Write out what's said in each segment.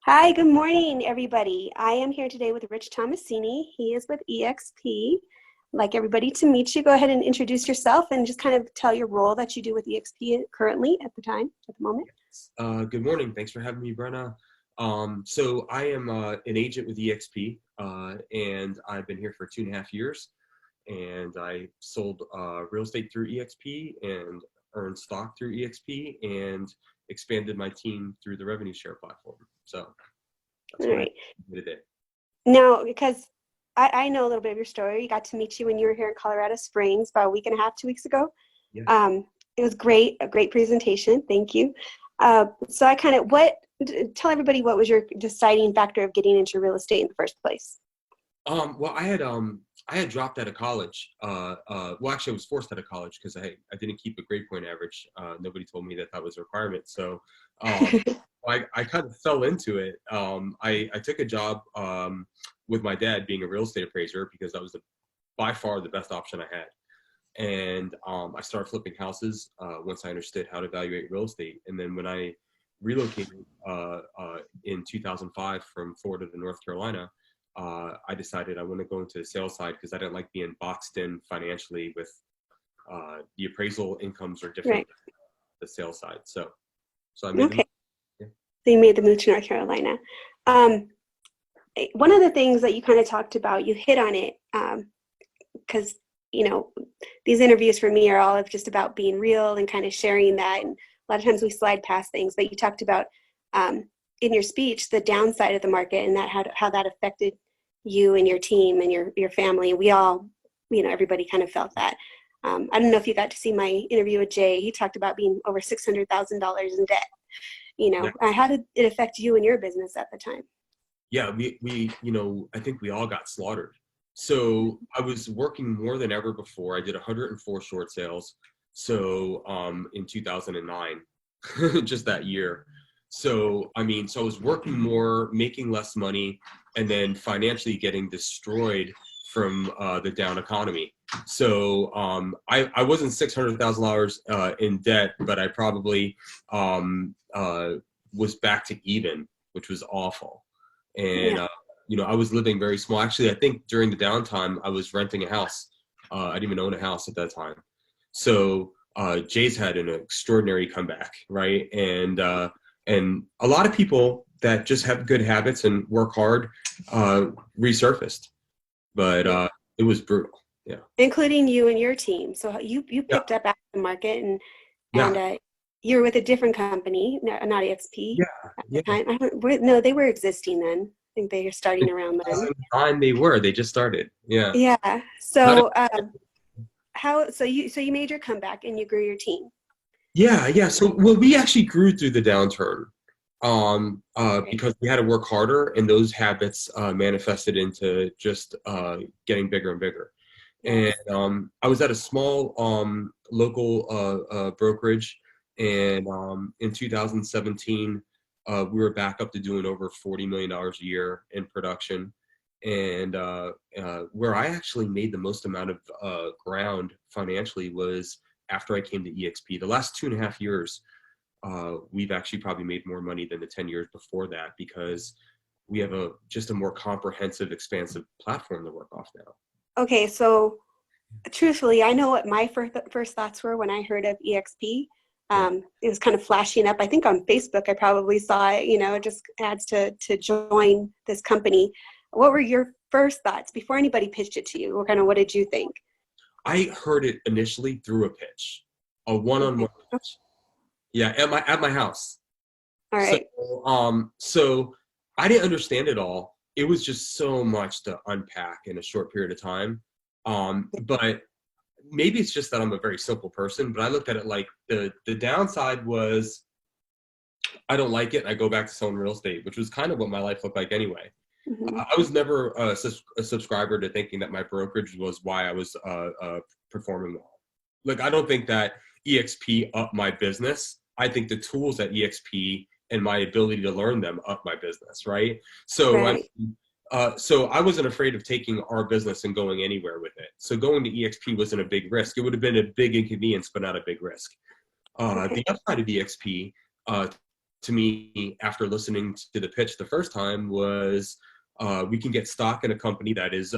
Hi, good morning, everybody. I am here today with Rich Tomasini. He is with EXP. I'd like everybody to meet you. Go ahead and introduce yourself and just kind of tell your role that you do with EXP currently at the moment. Good morning. Thanks for having me, Brenna. So I am an agent with EXP, and I've been here for 2.5 years. And I sold real estate through EXP and earned stock through EXP and expanded my team through the revenue share platform. So that's All what I right. did today. Now, because I know a little bit of your story, got to meet you when you were here in Colorado Springs about a week and a half, 2 weeks ago. Yeah. It was great, a great presentation. Thank you. So tell everybody what was your deciding factor of getting into real estate in the first place? Well, I had dropped out of college. Well, actually, I was forced out of college because I didn't keep a grade point average. Nobody told me that that was a requirement. So I kind of fell into it. I took a job with my dad being a real estate appraiser because that was by far the best option I had. And I started flipping houses once I understood how to evaluate real estate. And then when I relocated in 2005 from Florida to North Carolina, I decided I want to go into the sales side because I didn't like being boxed in financially with the appraisal incomes are different Right. than the sales side. So I made the Okay. move. Yeah. So you made the move to North Carolina. Um, One of the things that you kind of talked about, you hit on it, because these interviews for me are all of just about being real and kind of sharing that. And a lot of times we slide past things, but you talked about in your speech the downside of the market and that how that affected you and your team and your family. We all, everybody kind of felt that. I don't know if you got to see my interview with Jay. He talked about being over $600,000 in debt. Yeah. How did it affect you and your business at the time? Yeah, I think we all got slaughtered. So I was working more than ever before. I did 104 short sales. So in 2009, just that year. So so I was working more, making less money, and then financially getting destroyed from the down economy. So I wasn't $600,000 in debt, but I probably was back to even, which was awful. And Yeah. I was living very small. Actually, I think during the downtime, I was renting a house. I didn't even own a house at that time. So Jay's had an extraordinary comeback, right? And a lot of people that just have good habits and work hard resurfaced, but it was brutal. Yeah. Including you and your team. So you Yeah. picked up after the market and Yeah. you were with a different company, not EXP Yeah. at the Yeah. time. No, they were existing then. I think they were starting around then. Time they just started. Yeah. Yeah. Not So you made your comeback and you grew your team. Yeah, yeah. So, well, we actually grew through the downturn Right. because we had to work harder, and those habits manifested into just getting bigger and bigger. And Yes. I was at a small local brokerage, and in 2017, we were back up to doing over $40 million a year in production. And where I actually made the most amount of ground financially was after I came to EXP. The last 2.5 years, we've actually probably made more money than the 10 years before that because we have just a more comprehensive, expansive platform to work off now. Okay. So truthfully, I know what my first thoughts were when I heard of EXP. Yeah. It was kind of flashing up. I think on Facebook, I probably saw it, it just adds to join this company. What were your first thoughts before anybody pitched it to you? What did you think? I heard it initially through a pitch, a Okay. one-on-one pitch. Yeah, at my house. All So right. so I didn't understand it all. It was just so much to unpack in a short period of time. But maybe it's just that I'm a very simple person, but I looked at it like the downside was I don't like it and I go back to selling real estate, which was kind of what my life looked like anyway. Mm-hmm. I was never a subscriber to thinking that my brokerage was why I was performing well. Like, I don't think that EXP upped my business. I think the tools at EXP and my ability to learn them up my business, right? So Right. so I wasn't afraid of taking our business and going anywhere with it. So going to EXP wasn't a big risk. It would have been a big inconvenience, but not a big risk. Okay. The upside of EXP, to me, after listening to the pitch the first time, was we can get stock in a company that is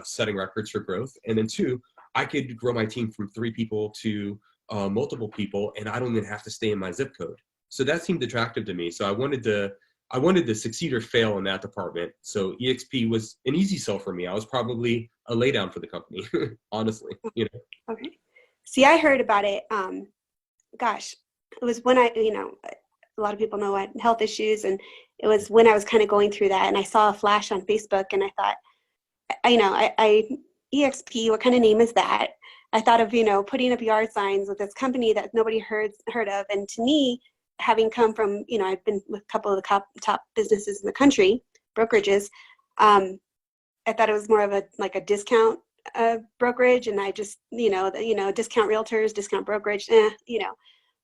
setting records for growth. And then two, I could grow my team from 3 people to multiple people, and I don't even have to stay in my zip code. So that seemed attractive to me. So I wanted to succeed or fail in that department. So EXP was an easy sell for me. I was probably a laydown for the company, honestly. Okay. See, I heard about it. Gosh, it was when a lot of people know I had health issues, and it was when I was kind of going through that, and I saw a flash on Facebook, and I thought, EXP, what kind of name is that? I thought of, putting up yard signs with this company that nobody heard of. And to me, having come from, I've been with a couple of the top businesses in the country, brokerages, I thought it was more of a discount brokerage. And I just, discount realtors, discount brokerage,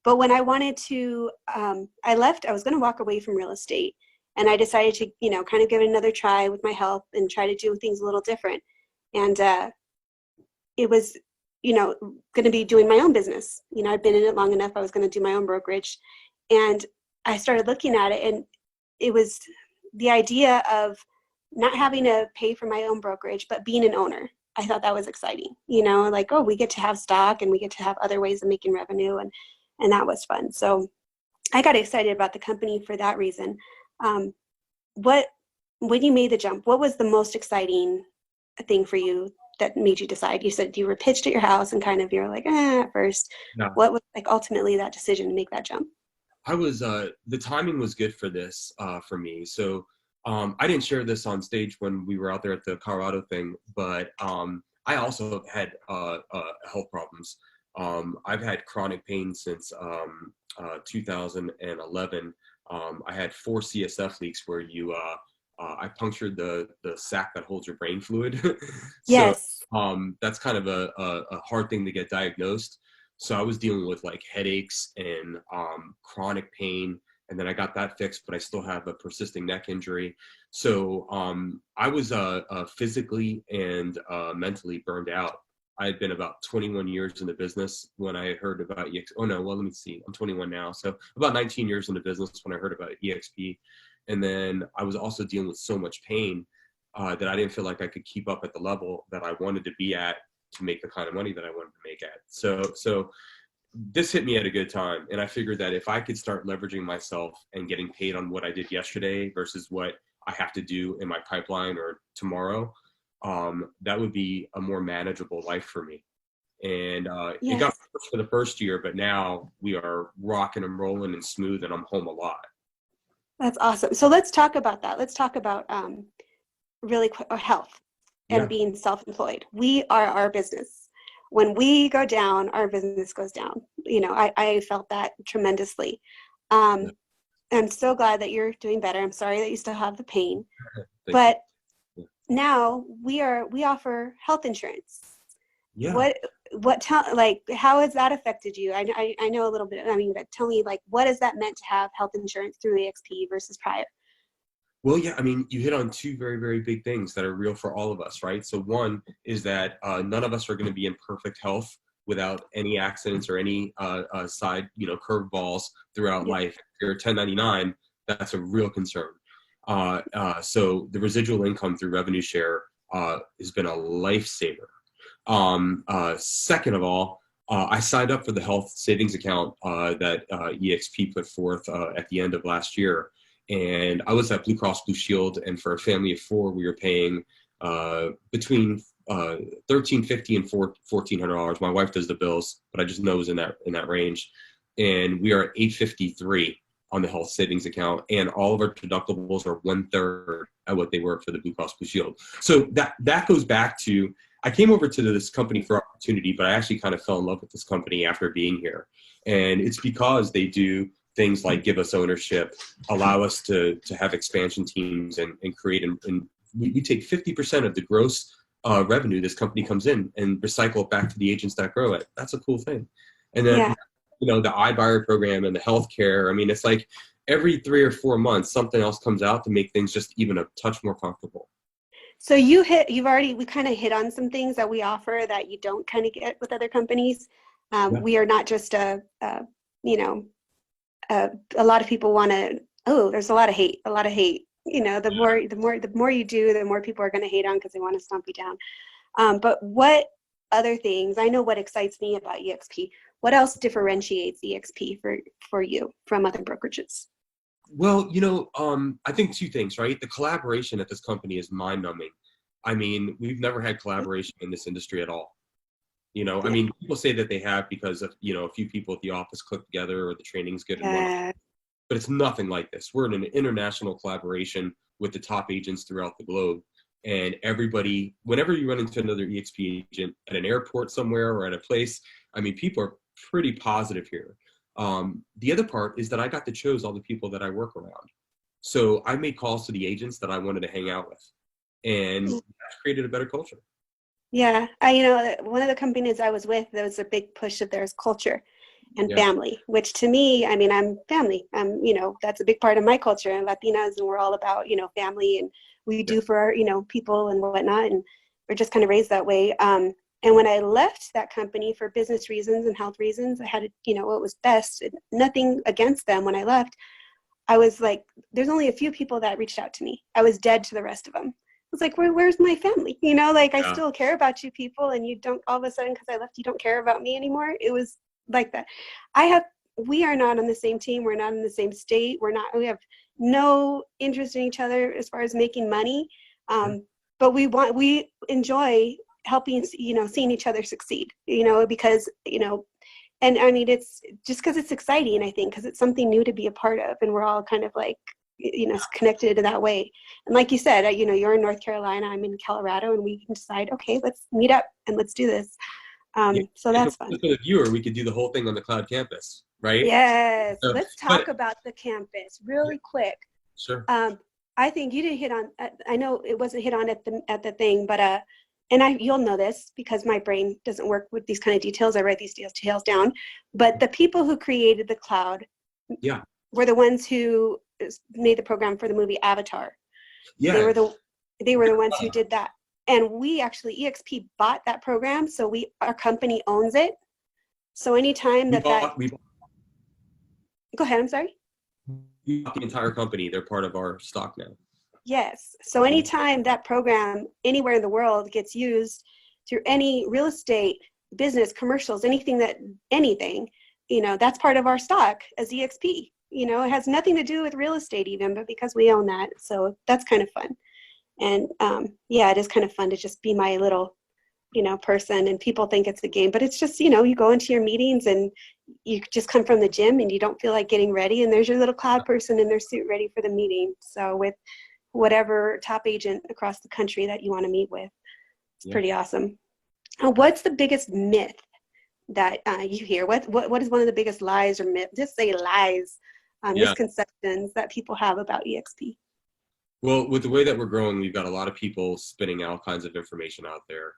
But when I wanted to, I was going to walk away from real estate. And I decided to, kind of give it another try with my health and try to do things a little different. And it was, going to be doing my own business. I've been in it long enough. I was going to do my own brokerage. And I started looking at it, and it was the idea of not having to pay for my own brokerage, but being an owner. I thought that was exciting, we get to have stock and we get to have other ways of making revenue. And that was fun. So I got excited about the company for that reason. When you made the jump, what was the most exciting thing for you that made you decide? You said you were pitched at your house and kind of you're like, at first. No. What was ultimately that decision to make that jump? I was, the timing was good for this, for me. So I didn't share this on stage when we were out there at the Colorado thing, but I also had health problems. I've had chronic pain since 2011. I had 4 CSF leaks where I punctured the sac that holds your brain fluid. Yes. So that's kind of a hard thing to get diagnosed. So I was dealing with headaches and chronic pain, and then I got that fixed, but I still have a persisting neck injury. So I was physically and mentally burned out. I had been about 21 years in the business when I heard about EXP. Oh no, well, let me see. I'm 21 now. So about 19 years in the business when I heard about EXP. And then I was also dealing with so much pain that I didn't feel like I could keep up at the level that I wanted to be at to make the kind of money that I wanted to make at. So this hit me at a good time. And I figured that if I could start leveraging myself and getting paid on what I did yesterday versus what I have to do in my pipeline or tomorrow, that would be a more manageable life for me. And Yes. It got worse for the first year, but now we are rocking and rolling and smooth, and I'm home a lot. That's awesome. So let's talk about that. Let's talk about really quick, health and being self-employed. We are our business. When we go down, our business goes down. I felt that tremendously. I'm so glad that you're doing better. I'm sorry that you still have the pain, but now we offer health insurance. Yeah. How has that affected you? I know a little bit. But tell me, what has that meant to have health insurance through EXP versus prior? Well, yeah, you hit on 2 very, very big things that are real for all of us, right? So one is that none of us are going to be in perfect health without any accidents or any side, curveballs throughout life. If you're a 1099, that's a real concern. So the residual income through revenue share has been a lifesaver. Second of all, I signed up for the health savings account that EXP put forth at the end of last year. And I was at Blue Cross Blue Shield, and for a family of 4, we were paying between $1,350 and $1,400. My wife does the bills, but I just know it was in that range. And we are at $853 on the health savings account, and all of our deductibles are 1/3 of what they were for the Blue Cross Blue Shield. So that goes back to, I came over to this company for opportunity, but I actually kind of fell in love with this company after being here. And it's because they do things like give us ownership, allow us to have expansion teams and create, and we take 50% of the gross revenue this company comes in and recycle it back to the agents that grow it. That's a cool thing. And then, the iBuyer program and the healthcare, it's like every 3 or 4 months, something else comes out to make things just even a touch more comfortable. So we kind of hit on some things that we offer that you don't kind of get with other companies. We are not just a a lot of people want to, oh, there's a lot of hate. The more you do, the more people are going to hate on because they want to stomp you down. But what other things, I know what excites me about EXP. What else differentiates EXP for you from other brokerages? Well, I think two things, right? The collaboration at this company is mind-numbing. I mean, we've never had collaboration in this industry at all. I mean, people say that they have because of, a few people at the office click together or the training's good and whatnot. But it's nothing like this. We're in an international collaboration with the top agents throughout the globe. And everybody, whenever you run into another EXP agent at an airport somewhere or at a place, I mean, people are pretty positive here. The other part is that I got to choose all the people that I work around. So I made calls to the agents that I wanted to hang out with. And that's created a better culture. Yeah. One of the companies I was with, there was a big push of theirs culture and family, which to me, I mean, I'm family. That's a big part of my culture, and Latinas, and we're all about, family, and we do for our, people and whatnot. And we're just kind of raised that way. And when I left that company for business reasons and health reasons, I had to, what was best. Nothing against them. When I left, I was like, there's only a few people that reached out to me. I was dead to the rest of them. I was like, where's my family? I still care about you people, and you don't, all of a sudden, because I left, you don't care about me anymore. It was like that. We are not on the same team. We're not in the same state. We have no interest in each other as far as making money. But we enjoy helping, seeing each other succeed, because, and I mean, it's just because it's exciting, I think, because it's something new to be a part of, and we're all kind of like, connected in that way. And like you said, you're in North Carolina, I'm in Colorado, and we can decide, okay, let's meet up and let's do this. So that's fun. For the viewer, we could do the whole thing on the cloud campus, right? Yes. Let's talk about the campus really quick. Sure. I think you didn't hit on, I know it wasn't hit on at the thing, but, you'll know this because my brain doesn't work with these kind of details. I write these details down, but the people who created the cloud were the ones who made the program for the movie Avatar. Yeah. They were the ones who did that. And we actually, EXP bought that program, so our company owns it. So anytime go ahead, I'm sorry. We bought the entire company. They're part of our stock now. Yes. So anytime that program anywhere in the world gets used through any real estate, business, commercials, anything, that's part of our stock as EXP. It has nothing to do with real estate even, but because we own that. So that's kind of fun. And it is kind of fun to just be my little, person, and people think it's a game, but it's just, you go into your meetings and you just come from the gym and you don't feel like getting ready, and there's your little cloud person in their suit ready for the meeting. So with whatever top agent across the country that you want to meet with, it's pretty awesome. What's the biggest myth that you hear? What is one of the biggest lies or myth? Just say lies, misconceptions that people have about EXP. Well, with the way that we're growing, we've got a lot of people spinning all kinds of information out there.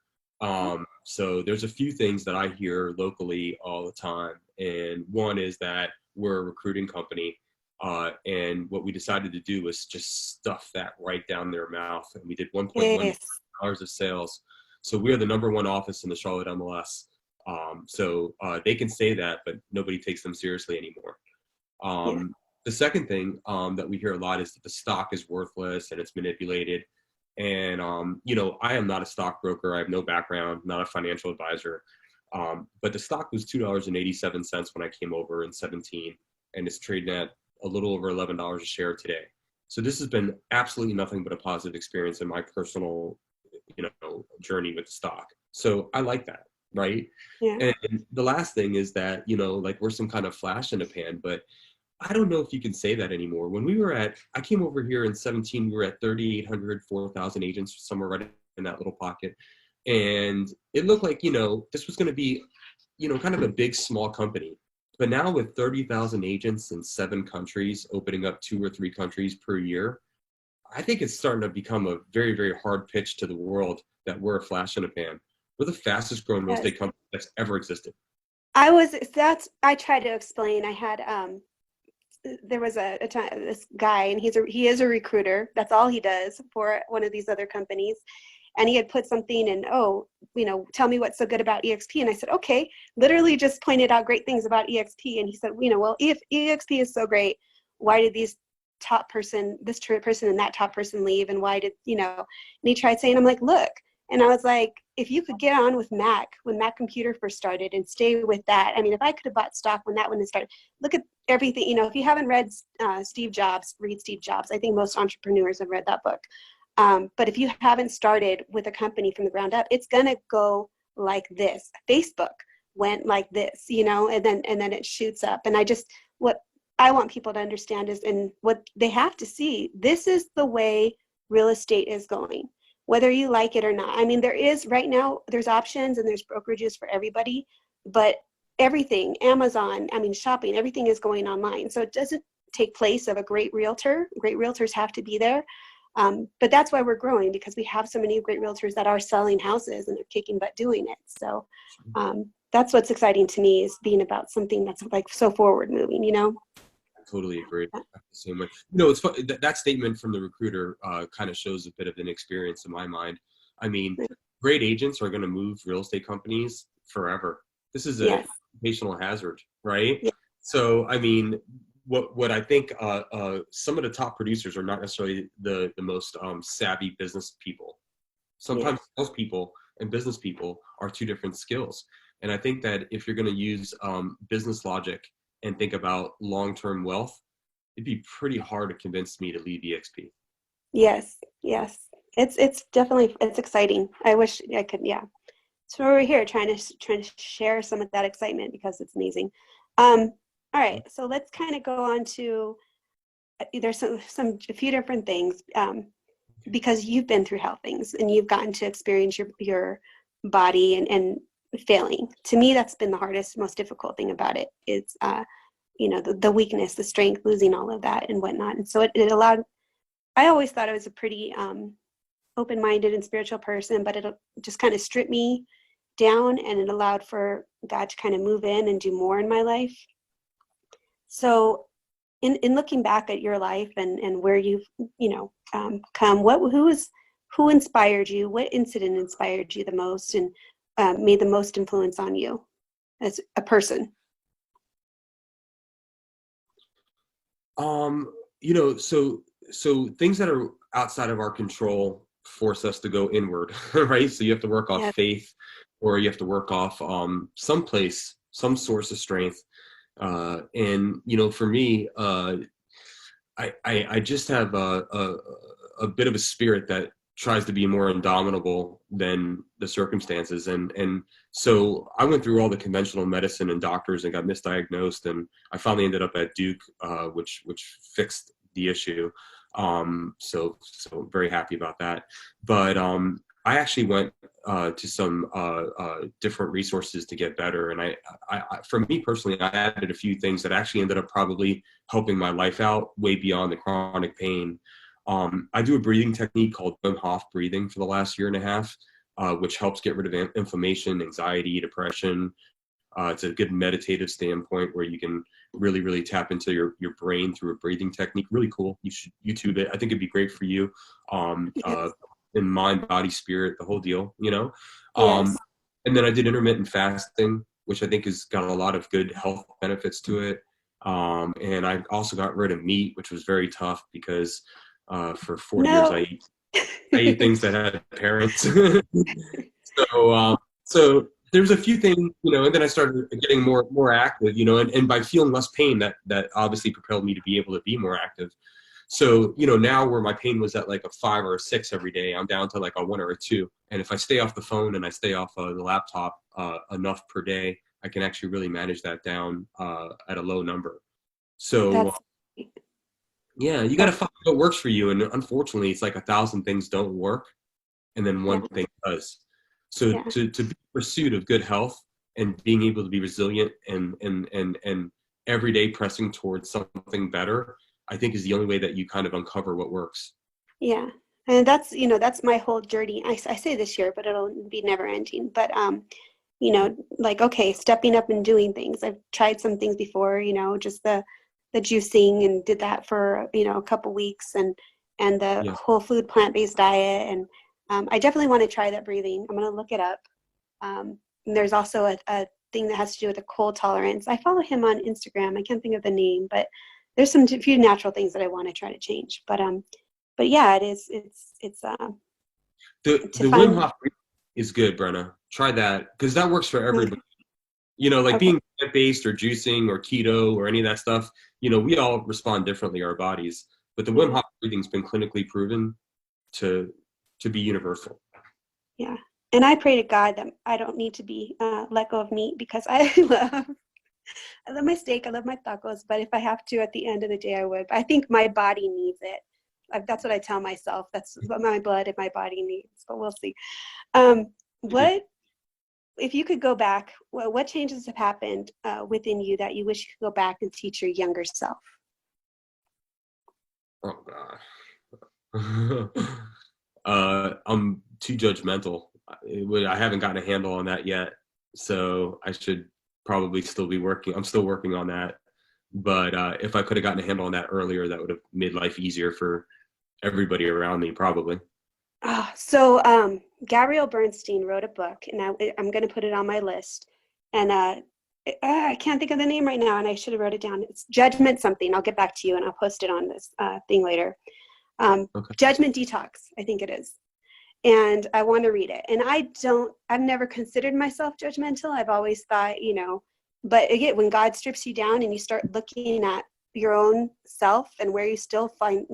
So there's a few things that I hear locally all the time. And one is that we're a recruiting company. And what we decided to do was just stuff that right down their mouth. And we did $1.1 million of sales. So we're the #1 office in the Charlotte MLS. So they can say that, but nobody takes them seriously anymore. The second thing that we hear a lot is that the stock is worthless and it's manipulated. And, I am not a stockbroker. I have no background, not a financial advisor. But the stock was $2.87 when I came over in 2017, and it's trading at a little over $11 a share today. So this has been absolutely nothing but a positive experience in my personal, journey with the stock. So I like that, right? Yeah. And the last thing is that, we're some kind of flash in the pan, but I don't know if you can say that anymore. When I came over here in 2017, we were at 3,800, 4,000 agents, somewhere right in that little pocket. And it looked like, this was going to be, kind of a big, small company. But now with 30,000 agents in 7 countries, opening up 2 or 3 countries per year, I think it's starting to become a very, very hard pitch to the world that we're a flash in a pan. We're the fastest growing real estate company that's ever existed. I tried to explain. I had, there was this guy, and he is a recruiter. That's all he does for one of these other companies. and he had put something and, oh, tell me what's so good about EXP. And I said, okay, literally just pointed out great things about EXP. And he said, well, if EXP is so great, why did this person and that top person leave? And why did, and he tried saying, I'm like, look, and I was like, if you could get on with Mac, when Mac Computer first started, and stay with that. I mean, if I could have bought stock when that one started, look at everything, if you haven't read Steve Jobs, read Steve Jobs. I think most entrepreneurs have read that book. But if you haven't started with a company from the ground up, it's going to go like this. Facebook went like this, and then it shoots up. And what I want people to understand is, and what they have to see, this is the way real estate is going, whether you like it or not. I mean, right now, there's options and there's brokerages for everybody, but everything, Amazon, shopping, everything is going online. So it doesn't take place of a great realtor. Great realtors have to be there. But that's why we're growing, because we have so many great realtors that are selling houses and they're kicking butt doing it. So that's what's exciting to me, is being about something that's like so forward moving, Totally agree. So much. It's fun, that statement from the recruiter kind of shows a bit of an experience in my mind. I mean, great agents are going to move real estate companies forever. This is a occupational hazard, right? Yeah. So, I mean, what I think some of the top producers are not necessarily the most savvy business people. Sometimes those people and business people are two different skills. And I think that if you're going to use business logic and think about long-term wealth, it'd be pretty hard to convince me to leave EXP. Yes. It's definitely, it's exciting. I wish I could, So we're here trying to share some of that excitement, because it's amazing. All right, so let's kind of go on to, there's a few different things, because you've been through health things and you've gotten to experience your body and failing. To me, that's been the hardest, most difficult thing about it. It's the weakness, the strength, losing all of that and whatnot. And so it allowed, I always thought I was a pretty open-minded and spiritual person, but it just kind of stripped me down, and it allowed for God to kind of move in and do more in my life. So in looking back at your life and where you've come, who inspired you? What incident inspired you the most and made the most influence on you as a person? So things that are outside of our control force us to go inward, right? So you have to work off faith, or you have to work off some source of strength. And for me, I just have a bit of a spirit that tries to be more indomitable than the circumstances. And so I went through all the conventional medicine and doctors and got misdiagnosed, and I finally ended up at Duke, which fixed the issue. So very happy about that. But I actually went to some different resources to get better. And I, for me personally, I added a few things that actually ended up probably helping my life out way beyond the chronic pain. I do a breathing technique called Wim Hof breathing for the last year and a half, which helps get rid of inflammation, anxiety, depression. It's a good meditative standpoint where you can really, really tap into your brain through a breathing technique. Really cool. You should YouTube it. I think it'd be great for you. In mind, body, spirit, the whole deal, Yes. And then I did intermittent fasting, which I think has got a lot of good health benefits to it. And I also got rid of meat, which was very tough because for 40 years I ate things that had parents. So there's a few things, and then I started getting more active, and by feeling less pain, that obviously propelled me to be able to be more active. So, now where my pain was at like a 5 or a 6 every day, I'm down to like a 1 or a 2. And if I stay off the phone and I stay off the laptop enough per day, I can actually really manage that down at a low number. So, you got to find what works for you. And unfortunately, it's like 1,000 things don't work, and then one thing does. So to be in pursuit of good health and being able to be resilient and every day pressing towards something better, I think is the only way that you kind of uncover what works. Yeah. And that's my whole journey. I say this year, but it'll be never ending. But, stepping up and doing things. I've tried some things before, just the juicing, and did that for, a couple weeks, and the whole food plant-based diet. And I definitely want to try that breathing. I'm going to look it up. And there's also a thing that has to do with a cold tolerance. I follow him on Instagram. I can't think of the name, but there's some few natural things that I want to try to change. But yeah, it is. It's The to Wim find. Hof breathing is good, Brenna. Try that because that works for everybody. Like Okay. being plant-based or juicing or keto or any of that stuff, we all respond differently, our bodies. But the Wim Yeah. Hof breathing's been clinically proven to be universal. Yeah. And I pray to God that I don't need to be let go of meat because I love my steak. I love my tacos. But if I have to, at the end of the day, I would. But I think my body needs it. That's what I tell myself. That's what my blood and my body needs. But we'll see. What if you could go back? What changes have happened within you that you wish you could go back and teach your younger self? Oh God. I'm too judgmental. I haven't gotten a handle on that yet, so I should probably still be working. I'm still working on that. But if I could have gotten a handle on that earlier, that would have made life easier for everybody around me, probably. So Gabrielle Bernstein wrote a book, and I'm going to put it on my list. And I can't think of the name right now, and I should have wrote it down. It's Judgment something. I'll get back to you, and I'll post it on this thing later. Okay. Judgment Detox, I think it is. And I want to read it. And I've never considered myself judgmental. I've always thought, but again, when God strips you down and you start looking at your own self and where you still find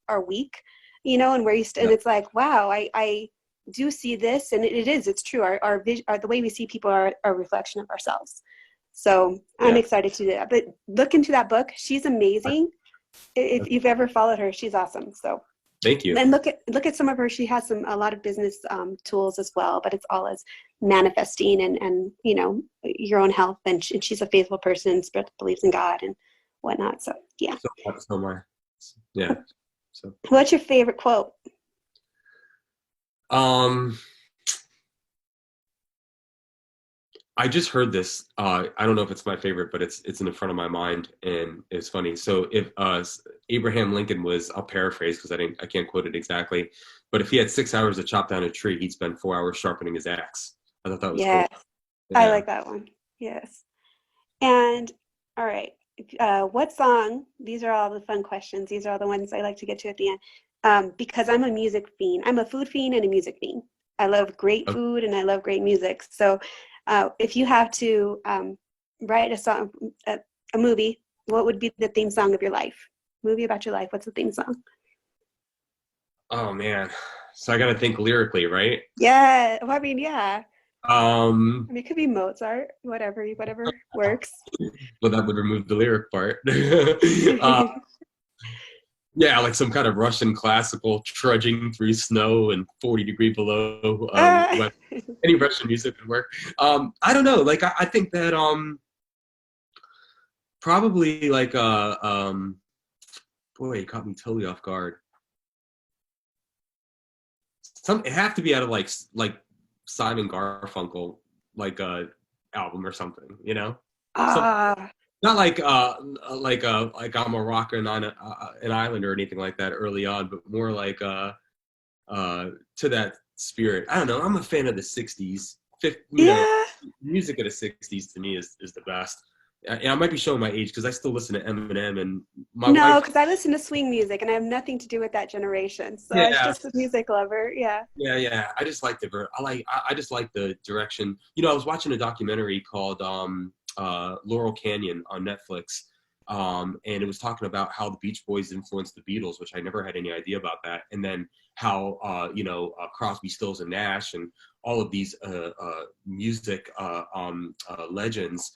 are weak, and where and it's like, wow, I do see this, and it's true. Our vision, the way we see people are a reflection of ourselves. So I'm excited to do that. But look into that book. She's amazing. If you've ever followed her, she's awesome. So Thank you. then look at some of her. She has a lot of business tools as well, but it's all as manifesting and your own health. And she's a faithful person, believes in God and whatnot. So yeah. So am I. Yeah. So. What's your favorite quote? I just heard this. I don't know if it's my favorite, but it's in the front of my mind, and it's funny. So if Abraham Lincoln was, I'll paraphrase because I can't quote it exactly, but if he had 6 hours to chop down a tree, he'd spend 4 hours sharpening his axe. I thought that was cool. Yeah. I like that one. Yes. And all right, what song? These are all the fun questions. These are all the ones I like to get to at the end. Because I'm a music fiend. I'm a food fiend and a music fiend. I love great food and I love great music. So if you have to write a song, a movie, what would be the theme song of your life? Movie about your life. What's the theme song? Oh man. So I got to think lyrically, right? Yeah. Well, I mean, yeah. I mean, it could be Mozart, whatever works. Well, that would remove the lyric part. Yeah, like some kind of Russian classical trudging through snow and 40 degrees below. Any Russian music would work. I don't know. Like I think that probably like boy, it caught me totally off guard. It have to be out of like Simon Garfunkel album or something, not like I'm a rocker on an island or anything like that early on, but more like to that spirit. I don't know. I'm a fan of the 60s. Music of the 60s to me is the best. And I might be showing my age because I still listen to Eminem and my wife. No, because I listen to swing music and I have nothing to do with that generation. So I was just a music lover. Yeah. Yeah. I just like I just like the direction. I was watching a documentary called Laurel Canyon on Netflix. And it was talking about how the Beach Boys influenced the Beatles, which I never had any idea about that. And then how, Crosby, Stills and Nash and all of these music legends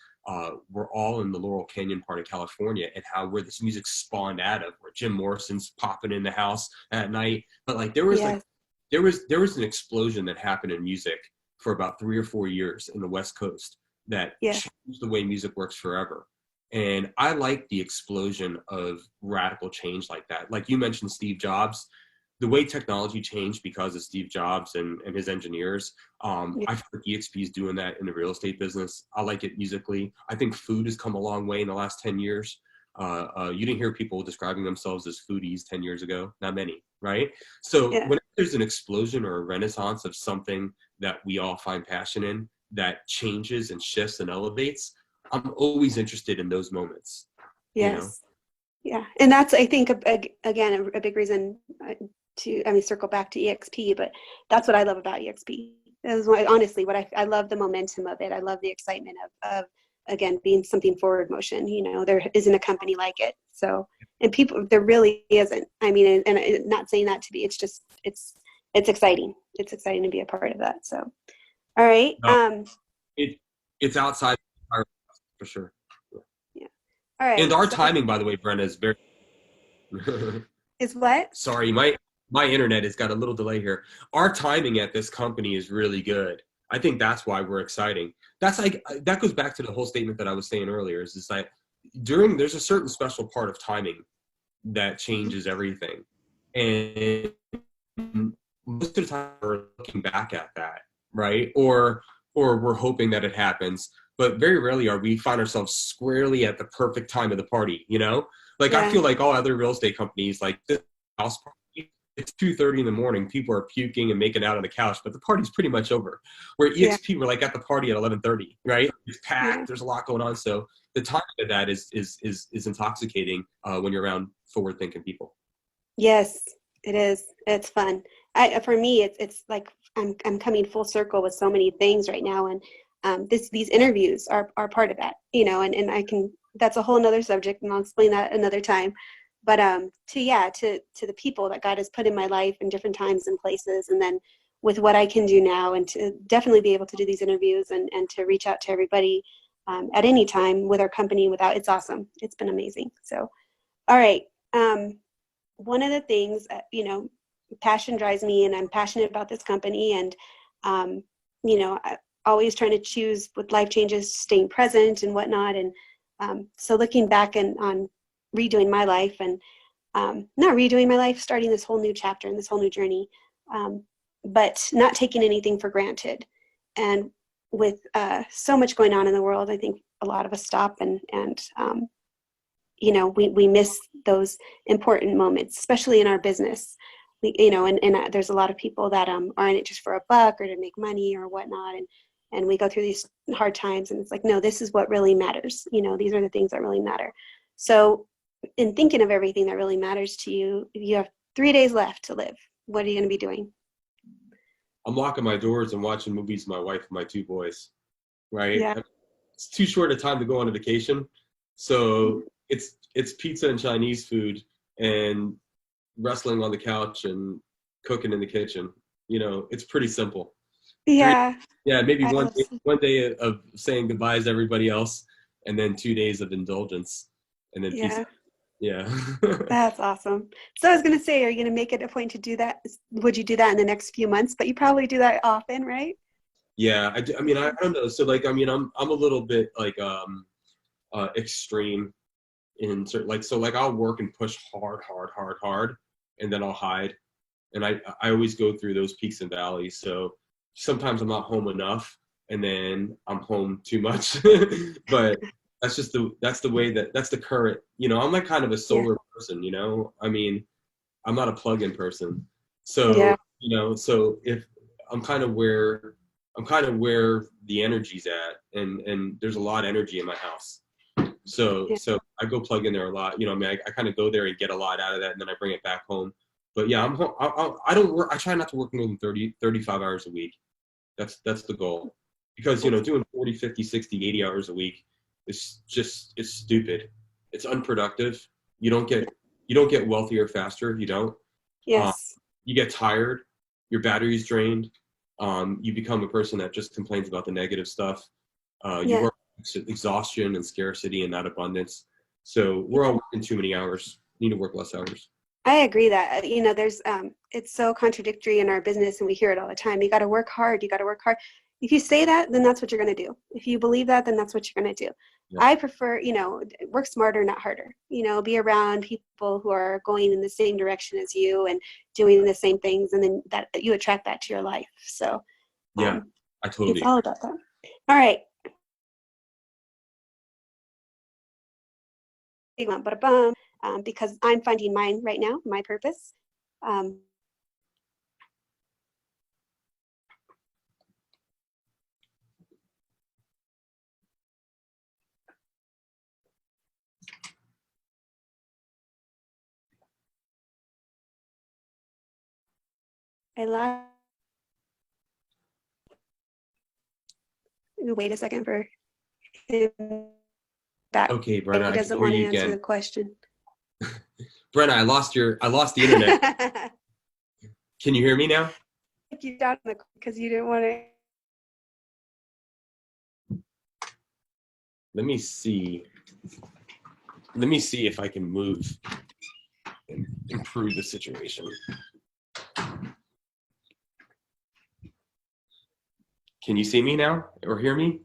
were all in the Laurel Canyon part of California, and where this music spawned out of, where Jim Morrison's popping in the house at night. But like there was an explosion that happened in music for about 3 or 4 years in the West Coast that changed the way music works forever. And I like the explosion of radical change like that. Like you mentioned Steve Jobs, the way technology changed because of Steve Jobs and his engineers. I feel like EXP is doing that in the real estate business. I like it musically. I think food has come a long way in the last 10 years. You didn't hear people describing themselves as foodies 10 years ago. Not many, right? So when there's an explosion or a renaissance of something that we all find passion in that changes and shifts and elevates, I'm always interested in those moments, you know? Yes. Yeah. And that's, I think, again, a big reason circle back to EXP, but that's what I love about EXP. That is why, honestly, what I love the momentum of it. I love the excitement of again, being something forward motion. You know, there isn't a company like it. So, and people, there really isn't. I mean, and not saying that to be, it's just, it's exciting. It's exciting to be a part of that. So, all right. No, it's outside our, for sure. Yeah. All right. And our So timing, by the way, Brenda, is very is what? sorry, my internet has got a little delay here. Our timing at this company is really good. I think that's why we're exciting. That's like, that goes back to the whole statement that I was saying earlier, is that there's a certain special part of timing that changes everything. And most of the time we're looking back at that, right? Or we're hoping that it happens, but very rarely are we find ourselves squarely at the perfect time of the party, you know? Like, Yeah. I feel like all other real estate companies, like this house party, it's 2:30 in the morning, people are puking and making out on the couch, but the party's pretty much over. Where EXP, we're like at the party at 11:30, right? It's packed, Yeah. there's a lot going on. So the timing of that is intoxicating when you're around forward-thinking people. Yes, it is. It's fun. For me, it's like I'm coming full circle with so many things right now, and these interviews are part of that, you know, and I can, that's a whole nother subject, and I'll explain that another time. But to the people that God has put in my life in different times and places, and then with what I can do now, and to definitely be able to do these interviews and to reach out to everybody at any time with our company, it's awesome. It's been amazing. So, all right. One of the things, you know, passion drives me, and I'm passionate about this company, and you know, always trying to choose with life changes, staying present and whatnot. And so looking back on redoing my life, and not redoing my life, starting this whole new chapter and this whole new journey, but not taking anything for granted. And with so much going on in the world, I think a lot of us stop and you know, we miss those important moments, especially in our business. You know, and there's a lot of people that are in it just for a buck or to make money or whatnot, and we go through these hard times, and it's like, no, this is what really matters. You know, these are the things that really matter. So, in thinking of everything that really matters to you, you have 3 days left to live. What are you going to be doing? I'm locking my doors and watching movies with my wife and my 2 boys, right? Yeah. It's too short a time to go on a vacation. So it's pizza and Chinese food and wrestling on the couch and cooking in the kitchen. You know, it's pretty simple. Yeah. Yeah, maybe I love one day of saying goodbyes to everybody else, and then 2 days of indulgence, and then pizza. Yeah. Yeah. That's awesome. So I was going to say, are you going to make it a point to do that? Would you do that in the next few months? But you probably do that often, right? Yeah, I do. I mean, I don't know. So like, I mean, I'm a little bit like extreme in certain, like, so like I'll work and push hard, and then I'll hide, and I always go through those peaks and valleys. So sometimes I'm not home enough, and then I'm home too much. But that's the way that's the current. You know, I'm like kind of a Yeah. solar person. You know, I mean, I'm not a plug-in person. So Yeah. you know, so if I'm kind of where the energy's at, and there's a lot of energy in my house. So Yeah. I go plug in there a lot. You know, I mean, I kind of go there and get a lot out of that, and then I bring it back home. But yeah, I'm home. I don't work. I try not to work more than 35 hours a week. That's the goal. Because, you know, doing 40, 50, 60, 80 hours a week is just, it's stupid. It's unproductive. You don't get wealthier faster. You don't. Um, Yes. you get tired. Your battery's drained. You become a person that just complains about the negative stuff. You Yeah. work exhaustion and scarcity and not abundance. So we're all working too many hours. Need to work less hours. I agree that, you know, there's, it's so contradictory in our business, and we hear it all the time. You got to work hard. You got to work hard. If you say that, then that's what you're going to do. If you believe that, then that's what you're going to do. Yeah. I prefer, you know, work smarter, not harder. You know, be around people who are going in the same direction as you and doing the same things, and then that you attract that to your life. So Yeah, I totally it's all about that. All right. Because I'm finding mine right now, my purpose. I lost. Wait a second for him back. Okay, Brenna, He I can doesn't hear want to you answer again. the question. Brenna, I lost the internet. Can you hear me now? You down because you didn't want to. Let me see. Let me see if I can move and improve the situation. Can you see me now or hear me?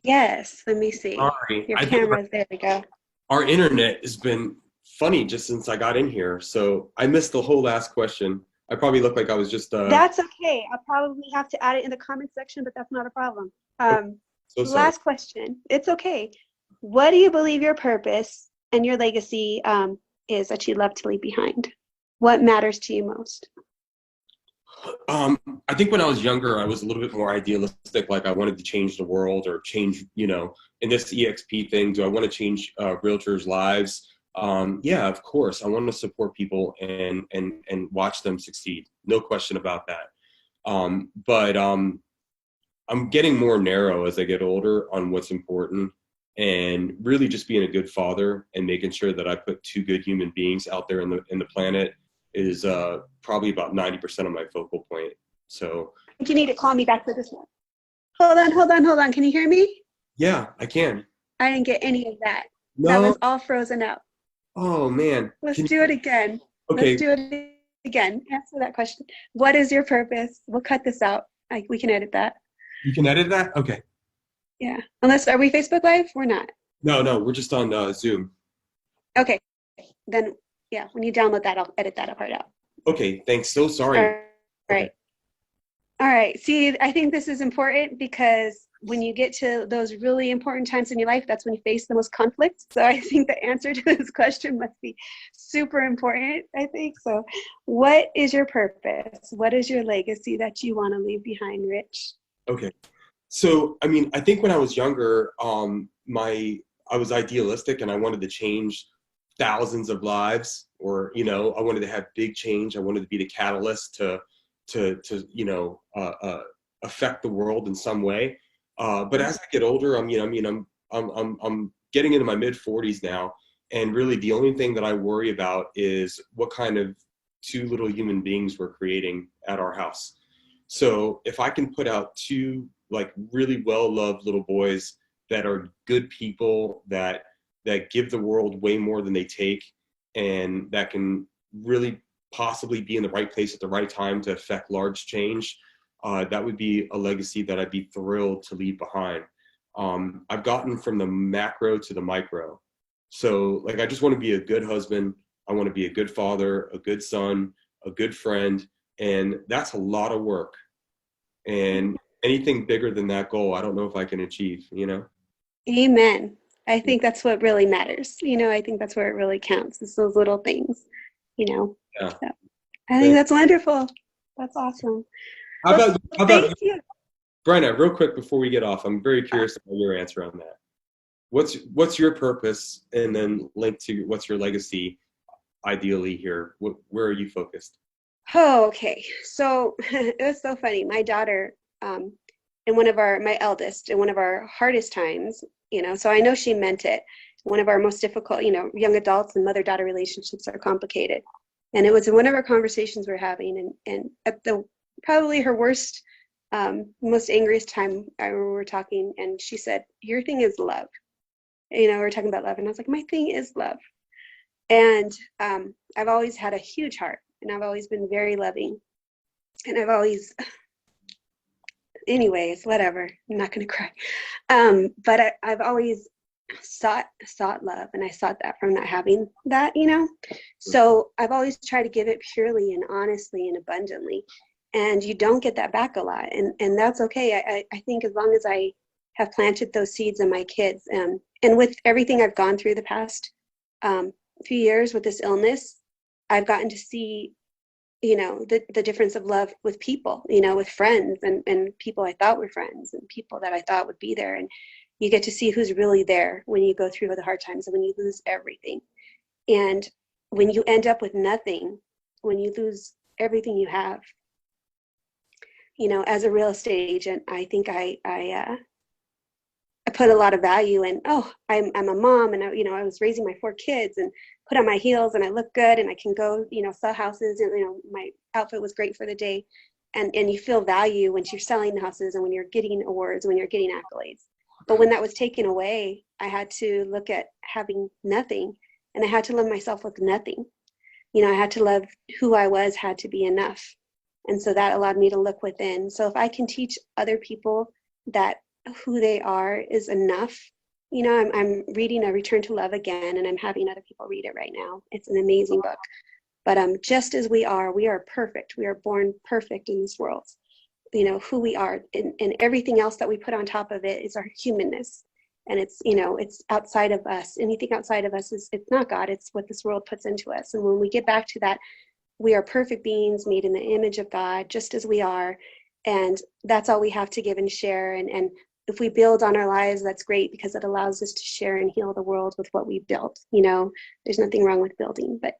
Yes, let me see. Sorry. Your camera's there we go. Our internet has been funny just since I got in here, so I missed the whole last question. I probably look like I was just That's okay. I'll probably have to add it in the comment section, but that's not a problem. so sorry. Last question. It's okay. What do you believe your purpose and your legacy is that you'd love to leave behind? What matters to you most? I think when I was younger, I was a little bit more idealistic. Like I wanted to change the world or change, in this EXP thing, do I want to change realtors' lives? Yeah, of course. I want to support people and watch them succeed. No question about that. But I'm getting more narrow as I get older on what's important, and really just being a good father and making sure that I put two good human beings out there in the planet is probably about 90% of my focal point. So I think you need to call me back for this one. Hold on. Can you hear me? yeah, I can. I didn't get any of that. No. That was all frozen out. Oh man. Let's do it again. Okay. Let's do it again. Answer that question. What is your purpose? We'll cut this out. We can edit that. You can edit that? Okay. Yeah. Are we Facebook Live? We're not. No, we're just on Zoom. Okay. Then, yeah, when you download that, I'll edit that part out. Okay, thanks. So sorry. All right. Okay. All right. See, I think this is important because when you get to those really important times in your life, that's when you face the most conflict. So I think the answer to this question must be super important, I think. So what is your purpose? What is your legacy that you want to leave behind, Rich? Okay. So, I think when I was younger, I was idealistic and I wanted to change thousands of lives, or, I wanted to have big change. I wanted to be the catalyst to affect the world in some way. But as I get older, I'm getting into my mid 40s now. And really the only thing that I worry about is what kind of two little human beings we're creating at our house. So if I can put out two like really well-loved little boys that are good people, that give the world way more than they take, and that can really possibly be in the right place at the right time to affect large change, that would be a legacy that I'd be thrilled to leave behind. I've gotten from the macro to the micro. So like, I just want to be a good husband. I want to be a good father, a good son, a good friend. And that's a lot of work. And anything bigger than that goal, I don't know if I can achieve, Amen. I think that's what really matters. I think that's where it really counts. It's those little things, Yeah. So I think that's wonderful. That's awesome. How about you? Brenna, real quick before we get off, I'm very curious about your answer on that. What's your purpose, and then link to what's your legacy ideally here? Where are you focused? Oh, okay. So it was so funny. My daughter, my eldest, in one of our hardest times, so I know she meant it. One of our most difficult, young adults and mother-daughter relationships are complicated. And it was one of our conversations we're having, and at probably her worst, most angriest time, we were talking, and she said, "Your thing is love." We were talking about love, and I was like, "My thing is love." And I've always had a huge heart, and I've always been very loving, and I've always, anyways, whatever. I'm not gonna cry, but I've always sought love, and I sought that from not having that, So I've always tried to give it purely and honestly and abundantly, and you don't get that back a lot, and that's okay. I think as long as I have planted those seeds in my kids, and with everything I've gone through the past few years with this illness, I've gotten to see, the difference of love with people, with friends and people I thought were friends and people that I thought would be there. And you get to see who's really there when you go through the hard times and when you lose everything. And when you end up with nothing, when you lose everything you have, as a real estate agent, I think I put a lot of value in, I'm a mom, and I was raising my 4 kids and put on my heels, and I look good, and I can go, sell houses, and, my outfit was great for the day. And you feel value when you're selling houses and when you're getting awards, when you're getting accolades. But when that was taken away, I had to look at having nothing, and I had to love myself with nothing. I had to love who I was, had to be enough. And so that allowed me to look within. So if I can teach other people that who they are is enough, I'm reading A Return to Love again, and I'm having other people read it right now. It's an amazing book. But just as we are perfect. We are born perfect in this world. Who we are, and everything else that we put on top of it is our humanness. And it's outside of us. Anything outside of us it's not God, it's what this world puts into us. And when we get back to that, we are perfect beings made in the image of God, just as we are. And that's all we have to give and share. And if we build on our lives, that's great, because it allows us to share and heal the world with what we've built. There's nothing wrong with building, but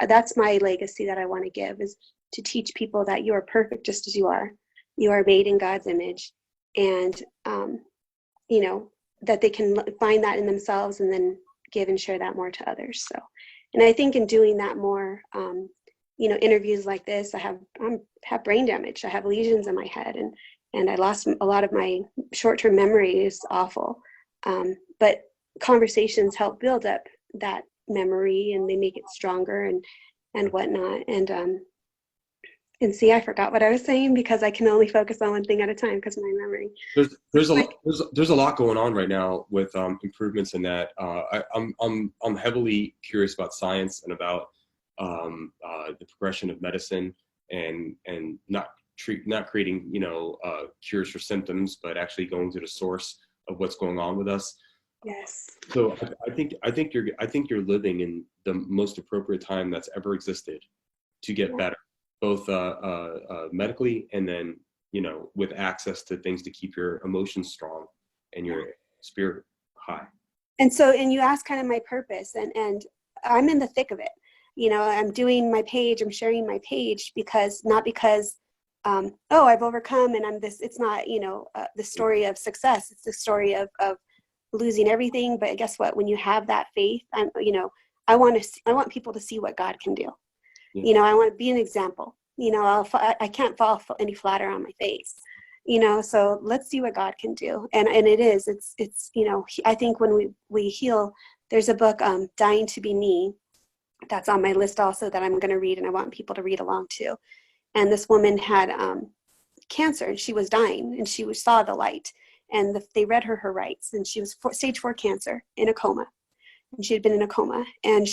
that's my legacy that I want to give, is to teach people that you are perfect just as you are. You are made in God's image, and, that they can find that in themselves and then give and share that more to others. So, and I think in doing that more, interviews like this, I have brain damage. I have lesions in my head, and I lost a lot of my short-term memory. Is awful. But conversations help build up that memory, and they make it stronger and whatnot. And see, I forgot what I was saying, because I can only focus on one thing at a time because of my memory. There's a lot going on right now with improvements in that. I'm heavily curious about science and about the progression of medicine, and not creating cures for symptoms, but actually going to the source of what's going on with us. Yes. So I think you're living in the most appropriate time that's ever existed to get better, both medically, and then with access to things to keep your emotions strong and your spirit high. And you asked kind of my purpose, and I'm in the thick of it. I'm doing my page, I'm sharing my page, not because I've overcome and I'm this. It's not the story of success. It's the story of losing everything. But guess what? When you have that faith, I want people to see what God can do. Yeah. I want to be an example. I can't fall any flatter on my face. So let's see what God can do. And it's I think when we heal, there's a book, Dying to Be Me, that's on my list also, that I'm going to read, and I want people to read along too. And this woman had cancer, and she was dying, and she saw the light, and they read her rights, and she was stage 4 cancer in a coma, and she had been in a coma. And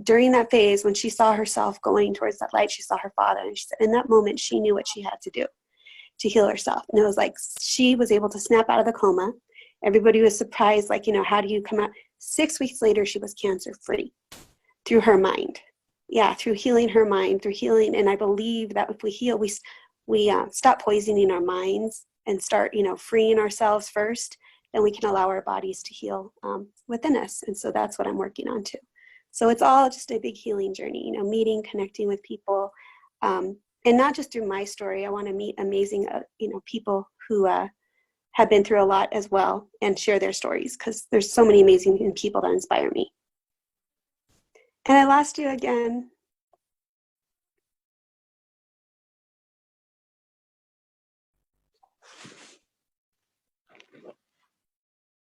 during that phase, when she saw herself going towards that light, she saw her father, and she said in that moment she knew what she had to do to heal herself. And it was like she was able to snap out of the coma. Everybody was surprised, like, how do you come out? 6 weeks later, she was cancer free through her mind. Yeah, through healing her mind, through healing. And I believe that if we heal, we stop poisoning our minds and start, freeing ourselves first, then we can allow our bodies to heal within us. And so that's what I'm working on too. So it's all just a big healing journey, meeting, connecting with people, and not just through my story. I want to meet amazing, people who have been through a lot as well, and share their stories, because there's so many amazing people that inspire me. And I lost you again.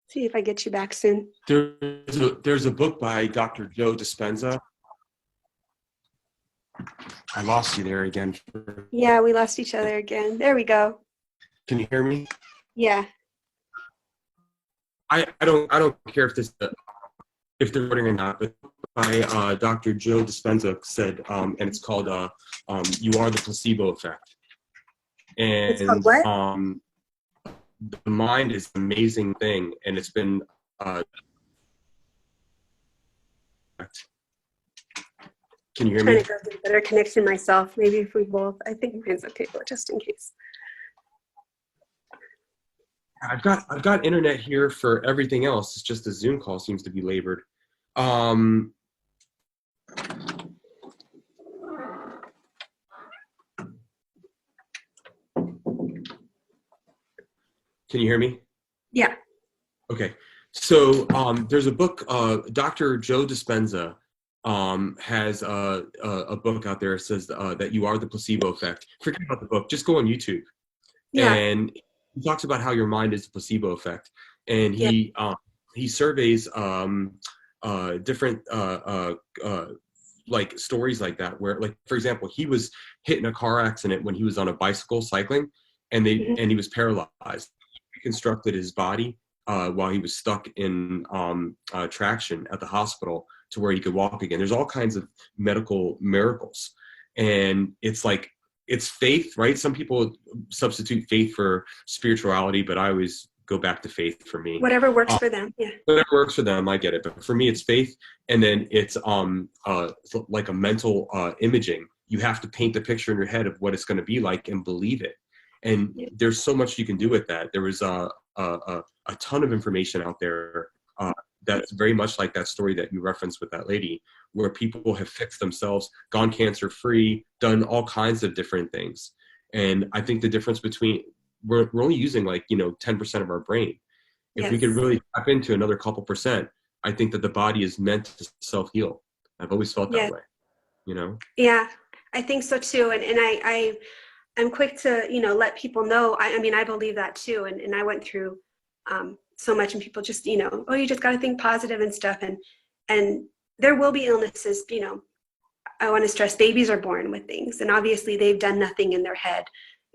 See if I get you back soon. There's a book by Dr. Joe Dispenza. I lost you there again. Yeah, we lost each other again. There we go. Can you hear me? Yeah. I don't care if they're recording or not, but by Dr. Joe Dispenza said, and it's called "You Are the Placebo Effect." And it's called what? The mind is an amazing thing, and it's been can you hear me? I'm trying to go get a better connection myself. Maybe if we both, I think mine's okay, but just in case. I've got internet here for everything else. It's just the Zoom call seems to be labored. Can you hear me? Yeah. Okay. So there's a book, Dr. Joe Dispenza has a book out there that says that you are the placebo effect. Forget about the book. Just go on YouTube. Yeah. And he talks about how your mind is the placebo effect. And Yeah. he surveys different like stories like that, where, like, for example, he was hit in a car accident when he was on a bicycle cycling, and Mhm. he was paralyzed. He reconstructed his body while he was stuck in traction at the hospital to where he could walk again. There's all kinds of medical miracles, and it's like, it's faith, right? Some people substitute faith for spirituality, but I always go back to faith for me. Whatever works for them. Yeah. Whatever works for them, I get it. But for me, it's faith, and then it's like a mental imaging. You have to paint the picture in your head of what it's going to be like and believe it. And Yeah. there's so much you can do with that. There was a ton of information out there that's very much like that story that you referenced with that lady, where people have fixed themselves, gone cancer free, done all kinds of different things. And I think the difference between, we're only using, like, 10% of our brain. If we could Yes. really tap into another couple percent, I think that the body is meant to self-heal. I've always felt that Yes. way, you know? Yeah. I think so too. And I'm quick to, let people know. I mean, I believe that too. And I went through so much, and people just, oh, you just got to think positive and stuff. And there will be illnesses, I want to stress, babies are born with things, and obviously they've done nothing in their head.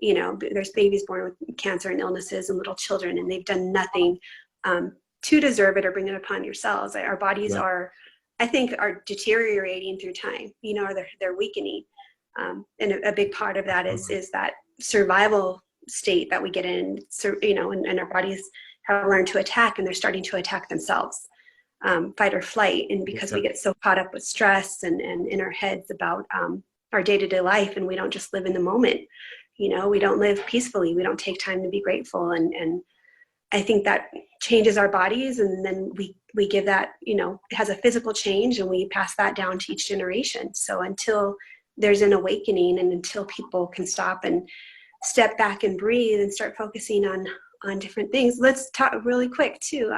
There's babies born with cancer and illnesses, and little children, and they've done nothing to deserve it or bring it upon yourselves. Our bodies Yeah. I think, are deteriorating through time, or they're weakening. And a big part of that is that survival state that we get in, and our bodies have learned to attack, and they're starting to attack themselves, fight or flight. And because we get so caught up with stress and in our heads about our day-to-day life, and we don't just live in the moment, we don't live peacefully. We don't take time to be grateful. And I think that changes our bodies, and then we give that, it has a physical change, and we pass that down to each generation. So until there's an awakening, and until people can stop and step back and breathe and start focusing on different things. Let's talk really quick too.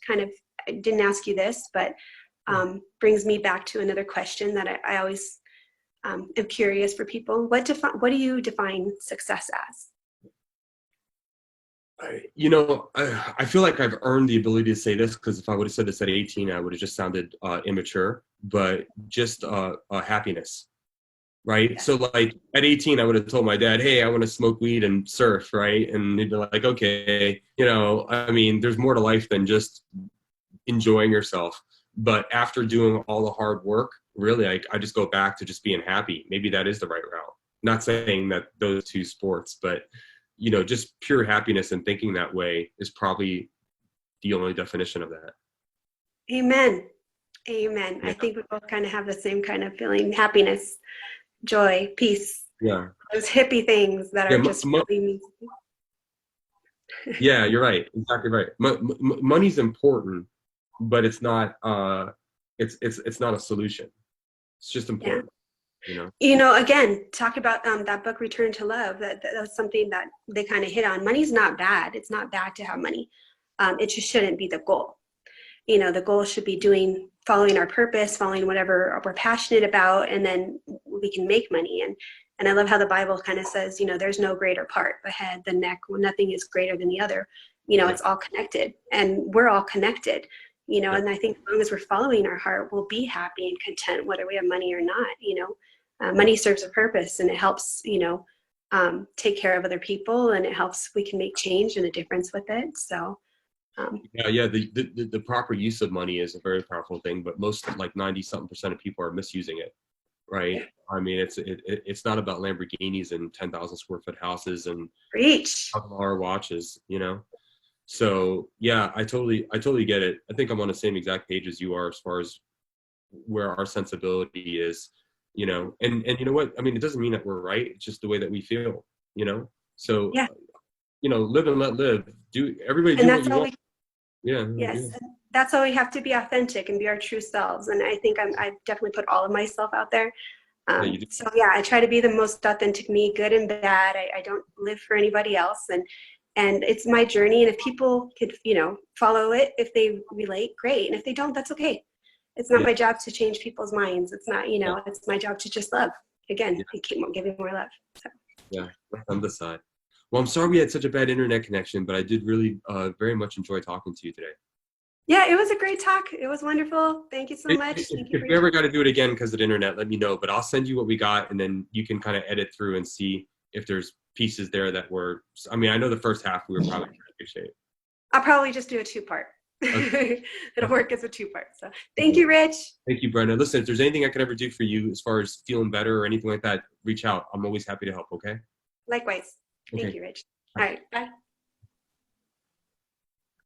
Kind of, I didn't ask you this, but brings me back to another question that I always am curious for people. What do you define success as? I feel like I've earned the ability to say this, because if I would have said this at 18, I would have just sounded immature, but just happiness. Right. Yeah. So like at 18, I would have told my dad, hey, I want to smoke weed and surf. Right. And he'd be like, okay, I mean, there's more to life than just enjoying yourself. But after doing all the hard work, really, I just go back to just being happy. Maybe that is the right route. Not saying that those two sports, but, just pure happiness and thinking that way is probably the only definition of that. Amen. Amen. Yeah. I think we both kind of have the same kind of feeling: happiness, joy, peace. Yeah. Those hippie things that are just really Yeah, you're right. Exactly right. Money's important, but it's not it's not a solution. It's just important. Yeah. Again, talk about that book, Return to Love. That was something that they kind of hit on. Money's not bad. It's not bad to have money. It just shouldn't be the goal. The goal should be following our purpose, following whatever we're passionate about, and then we can make money. And I love how the Bible kind of says, there's no greater part, the head, the neck, nothing is greater than the other. It's all connected, and we're all connected, and I think as long as we're following our heart, we'll be happy and content, whether we have money or not. Money serves a purpose, and it helps, take care of other people, and it helps, we can make change and a difference with it. So the proper use of money is a very powerful thing, but most, like 90-something% of people are misusing it, right? Yeah. I mean, it's not about Lamborghinis and 10,000 square foot houses and $1,000 watches, So yeah, I totally get it. I think I'm on the same exact page as you are as far as where our sensibility is, and you know what? I mean, it doesn't mean that we're right. It's just the way that we feel, So yeah. Live and let live. Everybody do what you want. Yeah. Yes. Yeah. That's why we have to be authentic and be our true selves. And I think I definitely put all of myself out there. So yeah, I try to be the most authentic me, good and bad. I don't live for anybody else. And And it's my journey. And if people could, follow it, if they relate, great. And if they don't, that's okay. It's not Yeah. my job to change people's minds. It's not, Yeah. it's my job to just love. Again, Yeah. and keep giving more love. So. Yeah, that's on the side. Well, I'm sorry we had such a bad internet connection, but I did really very much enjoy talking to you today. Yeah, it was a great talk. It was wonderful. Thank you so much. Thank you If we ever got to do it again because of the internet, let me know. But I'll send you what we got, and then you can kind of edit through and see if there's pieces there that were. I mean, I know the first half we were probably in good shape. I'll probably just do a 2-part. Okay. It'll work as a 2-part. So thank you, Rich. Thank you, Brenda. Listen, if there's anything I could ever do for you as far as feeling better or anything like that, reach out. I'm always happy to help. Okay. Likewise. Thank Okay. you, Rich. All right. Bye.